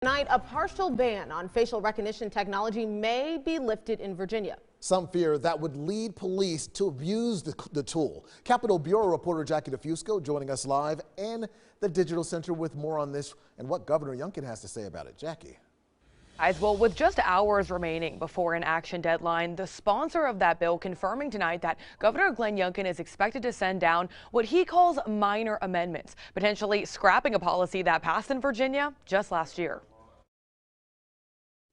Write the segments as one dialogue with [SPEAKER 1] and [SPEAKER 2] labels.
[SPEAKER 1] Tonight, a partial ban on facial recognition technology may be lifted in Virginia.
[SPEAKER 2] Some fear that would lead police to abuse the tool. Capitol Bureau reporter Jackie DeFusco joining us live in the Digital Center with more on this and what Governor Youngkin has to say about it. Jackie.
[SPEAKER 3] Well, with just hours remaining before an action deadline, the sponsor of that bill confirming tonight that Governor Glenn Youngkin is expected to send down what he calls minor amendments, potentially scrapping a policy that passed in Virginia just last year.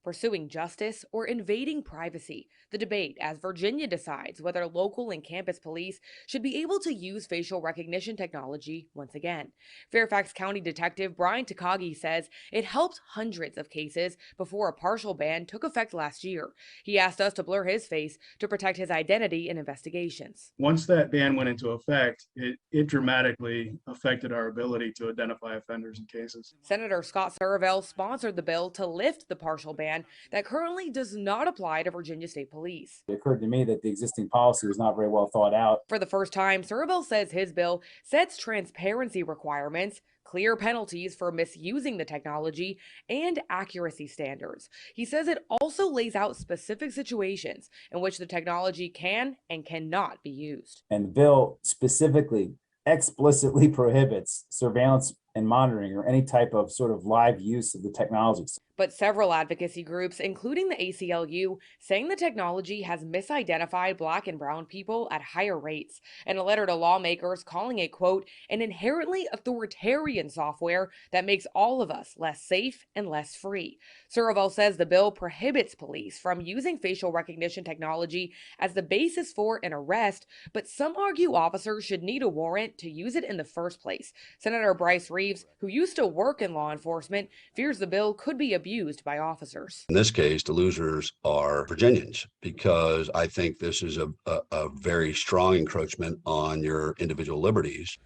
[SPEAKER 3] Pursuing justice or invading privacy. The debate as Virginia decides whether local and campus police should be able to use facial recognition technology once again. Fairfax County Detective Brian Takagi says it helped hundreds of cases before a partial ban took effect last year. He asked us to blur his face to protect his identity in investigations.
[SPEAKER 4] Once that ban went into effect, it dramatically affected our ability to identify offenders and cases.
[SPEAKER 3] Senator Scott Survell sponsored the bill to lift the partial ban that currently does not apply to Virginia State Police.
[SPEAKER 5] It occurred to me that the existing policy was not very well thought out.
[SPEAKER 3] For the first time, Survell says his bill sets transparency requirements, clear penalties for misusing the technology, and accuracy standards. He says it also lays out specific situations in which the technology can and cannot be used.
[SPEAKER 5] And the bill specifically explicitly prohibits surveillance and monitoring or any type of sort of live use of the technologies.
[SPEAKER 3] But several advocacy groups, including the ACLU, saying the technology has misidentified Black and brown people at higher rates. In a letter to lawmakers calling it, quote, an inherently authoritarian software that makes all of us less safe and less free. Survell says the bill prohibits police from using facial recognition technology as the basis for an arrest, but some argue officers should need a warrant to use it in the first place. Senator Bryce Reeves, who used to work in law enforcement, fears the bill could be abused by officers.
[SPEAKER 6] In this case, the losers are Virginians, because I think this is a very strong encroachment on your individual liberties.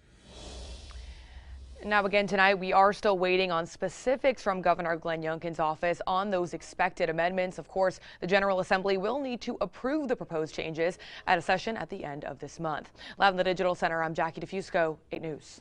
[SPEAKER 3] Now, again, tonight, we are still waiting on specifics from Governor Glenn Youngkin's office on those expected amendments. Of course, the General Assembly will need to approve the proposed changes at a session at the end of this month. Live in the Digital Center, I'm Jackie DeFusco, 8 News.